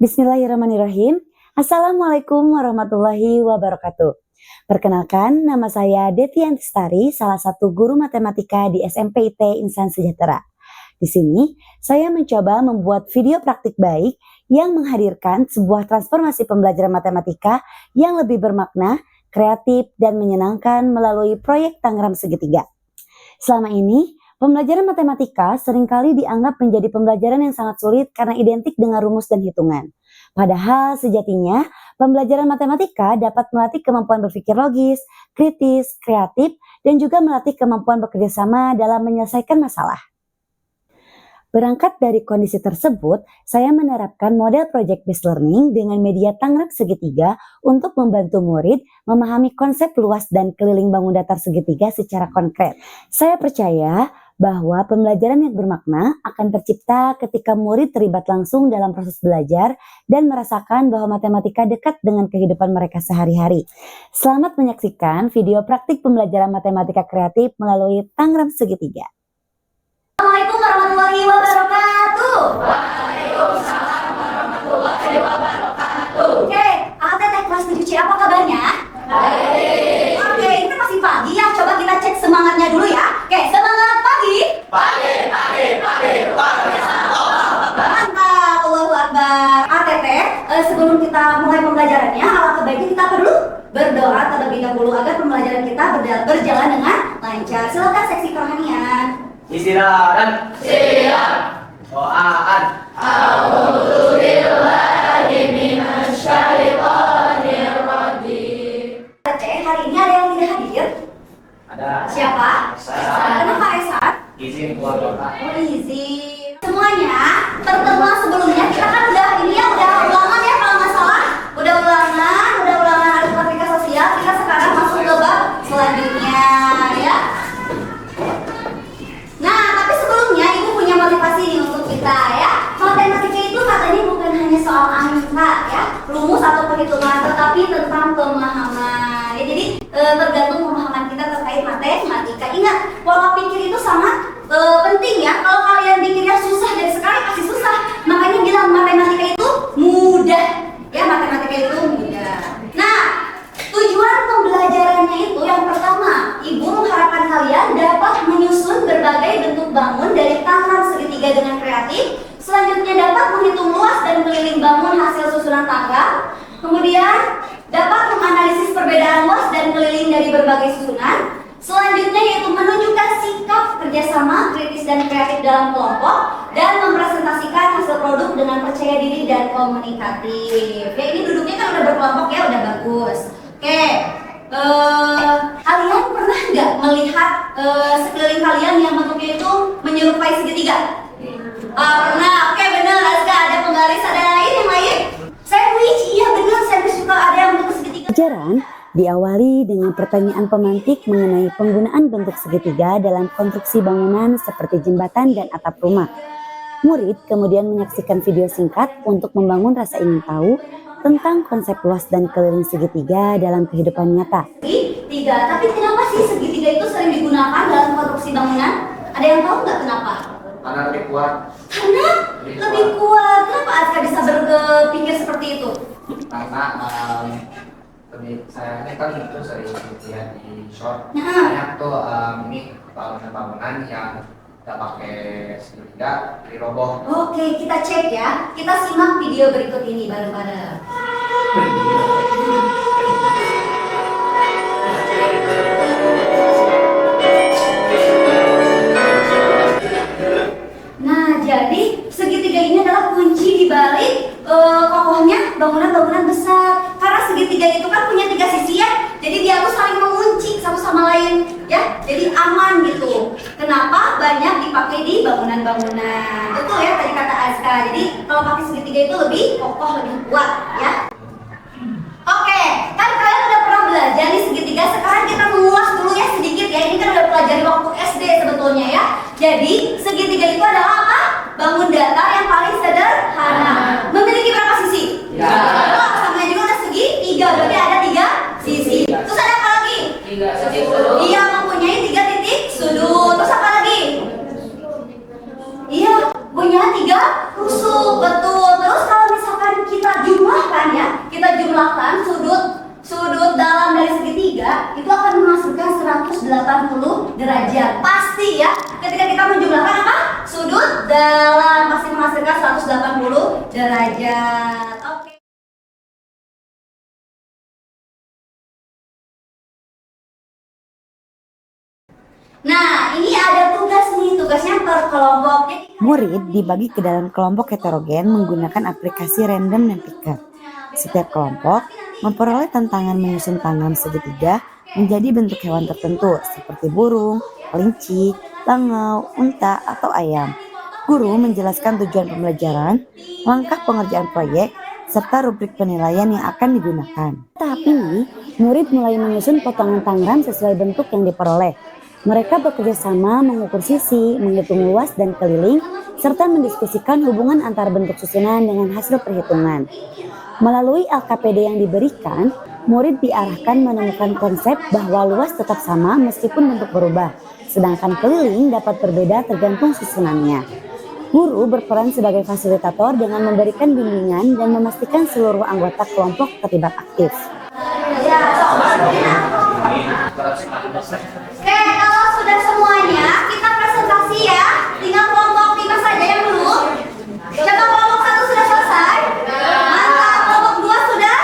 Bismillahirrahmanirrahim. Assalamualaikum warahmatullahi wabarakatuh. Perkenalkan, nama saya Detianti Stari, salah satu guru matematika di SMP IT Insan Sejahtera. Di sini, saya mencoba membuat video praktik baik yang menghadirkan sebuah transformasi pembelajaran matematika yang lebih bermakna, kreatif, dan menyenangkan melalui proyek Tangram Segitiga. Selama ini, pembelajaran matematika seringkali dianggap menjadi pembelajaran yang sangat sulit karena identik dengan rumus dan hitungan. Padahal sejatinya, pembelajaran matematika dapat melatih kemampuan berpikir logis, kritis, kreatif, dan juga melatih kemampuan bekerja sama dalam menyelesaikan masalah. Berangkat dari kondisi tersebut, saya menerapkan model project-based learning dengan media Tangram Segitiga untuk membantu murid memahami konsep luas dan keliling bangun datar segitiga secara konkret. Saya percaya bahwa pembelajaran yang bermakna akan tercipta ketika murid terlibat langsung dalam proses belajar dan merasakan bahwa matematika dekat dengan kehidupan mereka sehari-hari. Selamat menyaksikan video praktik pembelajaran matematika kreatif melalui Tangram Segitiga. Assalamualaikum warahmatullahi wabarakatuh. Waalaikumsalam warahmatullahi wabarakatuh. Oke, Teteh kelas 7C apa kabarnya? Baik. Oke, ini masih pagi ya. Coba kita cek semangatnya dulu ya. Oke, semangat pagi. Pagi. Mantap, Allahu Akbar. Teteh, sebelum kita mulai pembelajarannya, alangkah baiknya kita apa dulu? Berdoa terlebih dahulu agar pembelajaran kita berjalan dengan lancar. Silakan seksi kerohanian. Istirahat. Siap. Doaan. A'udzubillahi minasyaitonir rajim. Teteh, hari ini ada yang tidak hadir? Ada. Siapa? Saya. Kenapa Esat? Izin keluar kota. Oh, izin. Semuanya, pertemuan sebelumnya kita kan udah ulangan ya kalau nggak salah. Udah ulangan aritmatika sosial. Kita sekarang masuk ke bab selanjutnya ya. Nah, tapi sebelumnya Ibu punya motivasi nih untuk kita ya. Matematika itu katanya bukan hanya soal angka ya, rumus atau perhitungan, tetapi tentang pemahaman. Ya, jadi tergantung pemahaman kita terkait matematika. Ingat, pola pikir itu sangat penting ya. Kalau kalian pikirnya susah dari sekarang pasti susah. Makanya bilang matematika itu mudah. Ya, matematika itu mudah. Nah, tujuan pembelajarannya itu yang pertama, Ibu mengharapkan kalian dapat menyusun berbagai bentuk bangun dari Tangram Segitiga dengan kreatif. Selanjutnya dapat menghitung luas dan keliling bangun hasil susunan tangga. Kemudian dapat menganalisis perbedaan luas dan keliling dari berbagai susunan. Selanjutnya yaitu menunjukkan sikap kerjasama, kritis dan kreatif dalam kelompok dan mempresentasikan hasil produk dengan percaya diri dan komunikatif. Ya, ini duduknya kan udah berkelompok ya, udah bagus. Oke, kalian pernah nggak melihat sekeliling kalian yang bentuknya itu menyerupai segitiga? Pernah. Oke, benar. Azka, ada penggaris, ada yang lain? Sandwich, iya benar. Sandwich juga ada yang bentuk segitiga. Pelajaran diawali dengan pertanyaan pemantik mengenai penggunaan bentuk segitiga dalam konstruksi bangunan seperti jembatan dan atap rumah. Murid kemudian menyaksikan video singkat untuk membangun rasa ingin tahu tentang konsep luas dan keliling segitiga dalam kehidupan nyata. Segitiga, tapi kenapa sih segitiga itu sering digunakan dalam konstruksi bangunan? Ada yang tahu nggak kenapa? Karena lebih kuat. Karena lebih kuat. Kenapa Azka bisa berpikir seperti itu? Karena saya ini kan itu sering lihat di short. Nah. Banyak tuh ini bangunan yang tidak pakai segitiga diroboh. Oke, kita cek ya. Kita simak video berikut ini bareng-bareng. Nah, jadi segitiga ini adalah kunci di balik kokohnya bangunan-bangunan besar. Karena segitiga itu kan punya 3 sisi ya. Jadi dia tuh saling mengunci satu sama lain ya. Jadi aman gitu. Kenapa banyak dipakai di bangunan-bangunan? Betul ya tadi kata Azka. Jadi kalau pakai segitiga itu lebih kokoh, lebih kuat ya. Oke, kan kalian udah pernah belajar nih segitiga. Sekarang kita mengulas dulu ya sedikit ya. Ini kan udah pelajari waktu SD sebetulnya ya. Jadi segitiga itu adalah apa? Bangun datar yang paling sederhana. Memiliki berapa sisi? Oh, sama juga udah segitiga. Berarti ada 3 sisi. Terus ada apa lagi? 3 sisi sudut. Iya, mempunyai 3 titik sudut. Terus apa lagi? Iya, punya 3 rusuk. Betul. Terus kalau misalkan kita pasti menghasilkan 180 derajat. Oke. Nah, ini ada tugasnya per kelompok. Murid dibagi ke dalam kelompok heterogen menggunakan aplikasi random dan picker. Setiap kelompok memperoleh tantangan menyusun tangram segitiga menjadi bentuk hewan tertentu seperti burung, kelinci, langau, unta, atau ayam. Guru menjelaskan tujuan pembelajaran, langkah pengerjaan proyek, serta rubrik penilaian yang akan digunakan. Tahap ini, murid mulai menyusun potongan tangram sesuai bentuk yang diperoleh. Mereka bekerja sama mengukur sisi, menghitung luas dan keliling, serta mendiskusikan hubungan antar bentuk susunan dengan hasil perhitungan. Melalui LKPD yang diberikan, murid diarahkan menemukan konsep bahwa luas tetap sama meskipun bentuk berubah, sedangkan keliling dapat berbeda tergantung susunannya. Guru berperan sebagai fasilitator dengan memberikan bimbingan dan memastikan seluruh anggota kelompok terlibat aktif. Oke, kalau sudah semuanya, kita presentasi ya. Tinggal kelompok 5 saja yang belum. Coba kelompok 1 sudah selesai. Mantap, kelompok 2 sudah.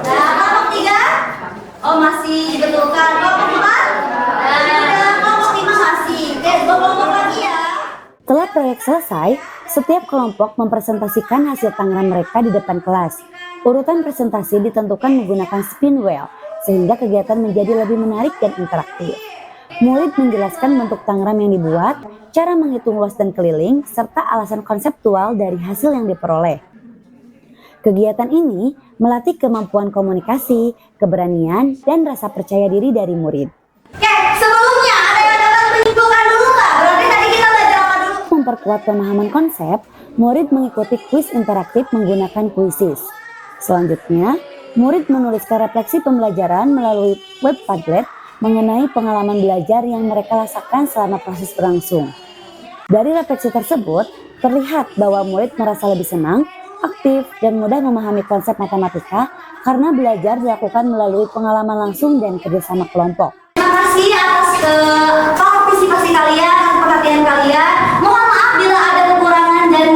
Nah, kelompok 3. Oh, masih dibetulkan. Kelompok 4. Dan kelompok 5 masih. Oke, 2 kelompok lagi ya. Setelah proyek selesai, setiap kelompok mempresentasikan hasil tangram mereka di depan kelas. Urutan presentasi ditentukan menggunakan spin wheel, sehingga kegiatan menjadi lebih menarik dan interaktif. Murid menjelaskan bentuk tangram yang dibuat, cara menghitung luas dan keliling, serta alasan konseptual dari hasil yang diperoleh. Kegiatan ini melatih kemampuan komunikasi, keberanian, dan rasa percaya diri dari murid. Oke, sebelumnya ada yang dapat menyimpulkan dulu nggak? Berarti tadi kita belajar apa dulu? Memperkuat pemahaman konsep, murid mengikuti kuis interaktif menggunakan Quizizz. Selanjutnya, murid menuliskan refleksi pembelajaran melalui web Padlet mengenai pengalaman belajar yang mereka rasakan selama proses berlangsung. Dari refleksi tersebut, terlihat bahwa murid merasa lebih senang, aktif, dan mudah memahami konsep matematika karena belajar dilakukan melalui pengalaman langsung dan kerjasama kelompok. Terima kasih atas partisipasi kalian, atas perhatian kalian. Mohon maaf bila ada kekurangan dan